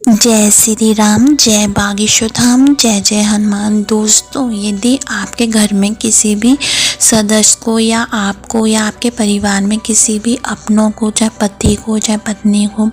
जय श्री राम, जय बागेश्वर धाम, जय जय हनुमान। दोस्तों, यदि आपके घर में किसी भी सदस्य को या आपको या आपके परिवार में किसी भी अपनों को, चाहे पति को चाहे पत्नी को,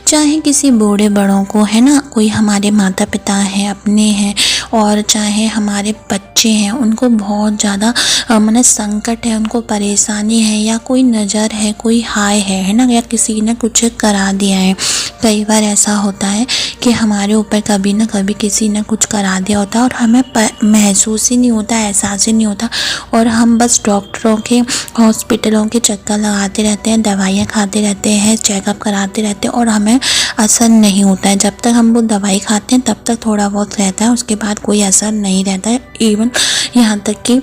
चाहे किसी बूढ़े बड़ों को, है ना, कोई हमारे माता पिता हैं, अपने हैं, और चाहे हमारे बच्चे हैं, उनको बहुत ज़्यादा माने संकट है, उनको परेशानी है, या कोई नज़र है, कोई हाय है ना, या किसी ने कुछ करा दिया है। कई बार ऐसा होता है कि हमारे ऊपर कभी ना कभी किसी ने कुछ करा दिया होता है और हमें महसूस ही नहीं होता, एहसास ही नहीं होता, और हम बस डॉक्टरों के, हॉस्पिटलों के चक्कर लगाते रहते हैं, दवाइयाँ खाते रहते हैं, चेकअप कराते रहते हैं, और हमें असर नहीं होता है। जब तक हम वो दवाई खाते हैं तब तक थोड़ा बहुत रहता है, उसके बाद कोई असर नहीं रहता है। इवन यहाँ तक कि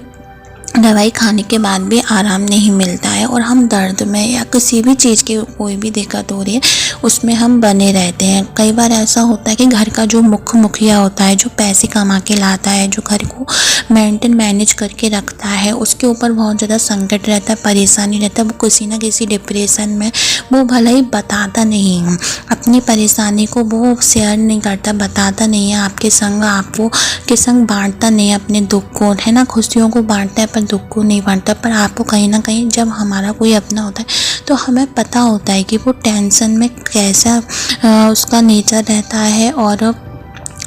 दवाई खाने के बाद भी आराम नहीं मिलता है, और हम दर्द में या किसी भी चीज़ की कोई भी दिक्कत हो रही है उसमें हम बने रहते हैं। कई बार ऐसा होता है कि घर का जो मुखिया होता है, जो पैसे कमा के लाता है, जो घर को मैनेज करके रखता है, उसके ऊपर बहुत ज़्यादा संकट रहता है, परेशानी रहता है। वो किसी ना किसी डिप्रेशन में, वो भले ही बताता नहीं है अपनी परेशानी को, वो शेयर नहीं करता, बताता नहीं है आपके संग, आपको के संग बांटता नहीं है अपने दुख को, है ना। खुशियों को बांटता है पर दुख को नहीं बांटता। पर आपको कहीं ना कहीं जब हमारा कोई अपना होता है तो हमें पता होता है कि वो टेंशन में कैसा उसका नेचर रहता है, और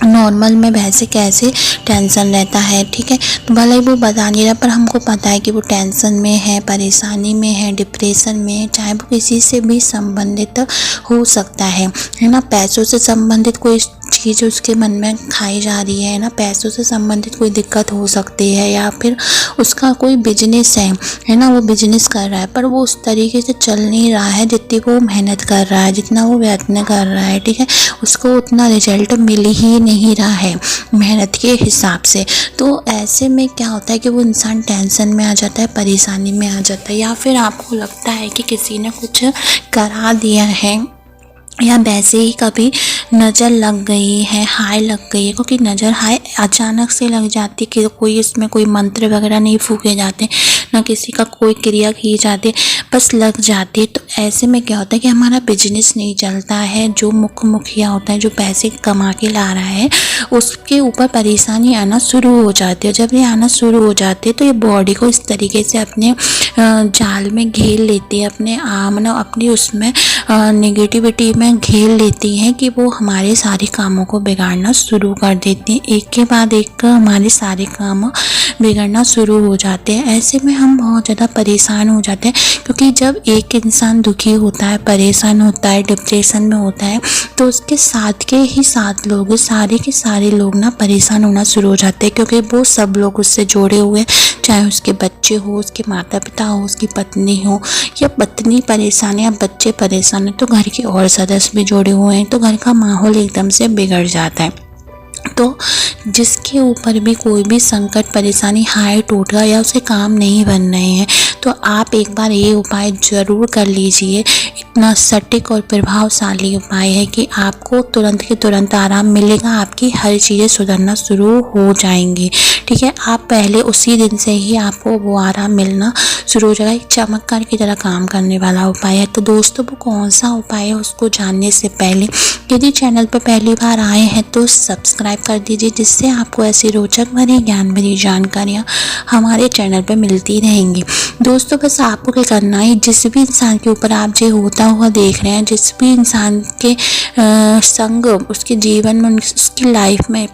नॉर्मल में वैसे कैसे टेंशन रहता है, ठीक है। तो भले ही वो बता नहीं रहा, पर हमको पता है कि वो टेंशन में है, परेशानी में है, डिप्रेशन में है, चाहे वो किसी से भी संबंधित हो सकता है ना। पैसों से संबंधित कोई चीज़ उसके मन में खाई जा रही है ना, पैसों से संबंधित कोई दिक्कत हो सकती है, या फिर उसका कोई बिजनेस है ना, वो बिजनेस कर रहा है पर वो उस तरीके से चल नहीं रहा है जितनी वो मेहनत कर रहा है, जितना वो प्रयत्न कर रहा है, ठीक है। उसको उतना रिजल्ट मिल ही नहीं रहा है मेहनत के हिसाब से। तो ऐसे में क्या होता है कि वो इंसान टेंशन में आ जाता है, परेशानी में आ जाता है, या फिर आपको लगता है कि किसी ने कुछ करा दिया है, या वैसे ही कभी नज़र लग गई है, हाय लग गई है। क्योंकि नज़र हाय अचानक से लग जाती कि कोई इसमें कोई मंत्र वगैरह नहीं फूके जाते, ना किसी का कोई क्रिया की जाती, बस लग जाती है। तो ऐसे में क्या होता है कि हमारा बिजनेस नहीं चलता है। जो मुखिया होता है, जो पैसे कमा के ला रहा है, उसके ऊपर परेशानी आना शुरू हो जाती है। जब ये आना शुरू हो जाती है तो ये बॉडी को इस तरीके से अपने जाल में घेर लेती है, अपने मतलब अपनी उसमें नेगेटिविटी में घेर लेती हैं कि वो हमारे सारे कामों को बिगाड़ना शुरू कर देती हैं। एक के बाद एक हमारे सारे काम बिगड़ना शुरू हो जाते हैं। ऐसे में हम बहुत ज़्यादा परेशान हो जाते हैं, क्योंकि जब एक इंसान दुखी होता है, परेशान होता है, डिप्रेशन में होता है, तो उसके साथ के ही साथ लोग, सारे के सारे लोग ना परेशान होना शुरू हो जाते हैं, क्योंकि वो सब लोग उससे जुड़े हुए, चाहे उसके बच्चे हो, उसके माता पिता हो, उसकी पत्नी हो, या पत्नी परेशान है या बच्चे परेशान है, तो घर के और सदस्य भी जुड़े हुए हैं, तो घर का माहौल एकदम से बिगड़ जाता है। तो जिसके ऊपर भी कोई भी संकट, परेशानी, हाय टूट गया या उसके काम नहीं बन रहे हैं, तो आप एक बार ये उपाय ज़रूर कर लीजिए। इतना सटीक और प्रभावशाली उपाय है कि आपको तुरंत के तुरंत आराम मिलेगा, आपकी हर चीज़ें सुधरना शुरू हो जाएंगी, ठीक है। आप पहले उसी दिन से ही आपको वो आराम मिलना शुरू हो जाएगा। एक चमत्कार की तरह काम करने वाला उपाय है। तो दोस्तों, वो कौन सा उपाय है उसको जानने से पहले यदि चैनल पर पहली बार आए हैं तो सब्सक्राइब कर दीजिए, जिससे आपको ऐसी रोचक भरी, ज्ञान भरी जानकारियाँ हमारे चैनल पर मिलती रहेंगी। दोस्तों, बस आपको क्या करना है, जिस भी इंसान के ऊपर आप जो होता हुआ देख रहे हैं, जिस भी इंसान के संग, उसके जीवन में, उसकी लाइफ में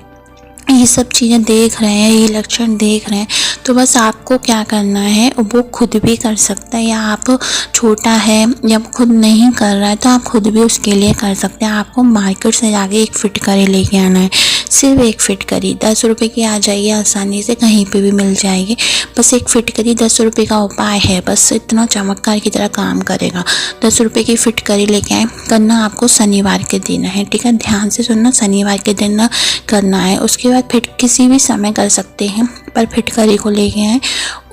ये सब चीज़ें देख रहे हैं, ये लक्षण देख रहे हैं, तो बस आपको क्या करना है, वो खुद भी कर सकता है, या आप छोटा है या खुद नहीं कर रहा है तो आप खुद भी उसके लिए कर सकते हैं। आपको मार्केट से जाके एक फिटकरी लेके आना है, सिर्फ एक फिटकरी 10 रुपये की आ जाएगी, आसानी से कहीं पे भी मिल जाएगी। बस एक फिटकरी 10 रुपये का उपाय है, बस इतना चमत्कार की तरह काम करेगा। 10 रुपये की फिटकरी लेके आए, करना आपको शनिवार के दिन है, ठीक है। ध्यान से सुनना, शनिवार के दिन करना है। उसके बाद फिर किसी भी समय कर सकते हैं, पर फिटकरी को लेके आए,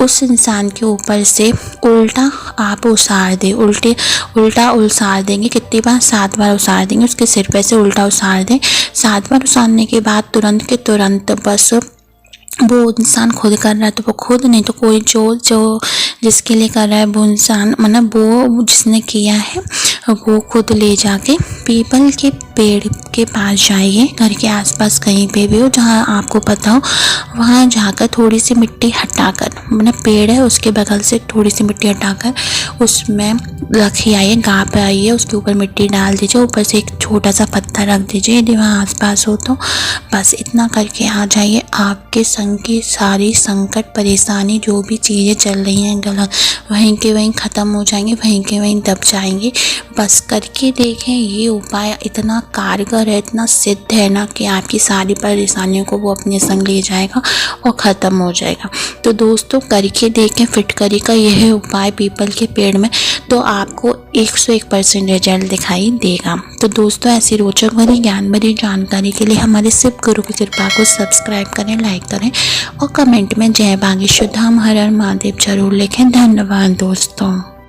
उस इंसान के ऊपर से उल्टा आप उसार दें, उल्टा उसार देंगे। कितनी बार? 7 बार उसार देंगे। उसके सिर पे से उल्टा उसार दें। 7 बार उसारने के बाद तुरंत के तुरंत बस वो इंसान खुद कर रहा है तो वो खुद, नहीं तो कोई जो जिसके लिए कर रहा है वो इंसान, मतलब वो जिसने किया है वो खुद ले जाके पीपल के पेड़ के पास जाइए, घर के आसपास कहीं पे भी हो जहाँ आपको पता हो, वहाँ जाकर थोड़ी सी मिट्टी हटाकर, मतलब पेड़ है उसके बगल से थोड़ी सी मिट्टी हटाकर उसमें रखी आइए, गाँव पे आइए, उसके ऊपर मिट्टी डाल दीजिए, ऊपर से एक छोटा सा पत्थर रख दीजिए यदि वहाँ आसपास हो तो। बस इतना करके आ जाइए, आपके संग की सारी संकट परेशानी जो भी चीज़ें चल रही हैं गलत, वहीं के वहीं ख़त्म हो जाएंगी, वहीं के वहीं दब जाएंगी। बस करके देखें, ये उपाय इतना कारगर है, इतना सिद्ध है ना कि आपकी सारी परेशानियों को वो अपने संग ले जाएगा और ख़त्म हो जाएगा। तो दोस्तों करके देखें फिटकरी का यह उपाय पीपल के पेड़ में, तो आपको 101% रिजल्ट दिखाई देगा। तो दोस्तों ऐसी रोचक भरी ज्ञान भरी जानकारी के लिए हमारे शिव गुरु की कृपा को सब्सक्राइब करें, लाइक करें और कमेंट में जय बागेश्वर धाम हर हर महादेव जरूर लिखें। धन्यवाद दोस्तों।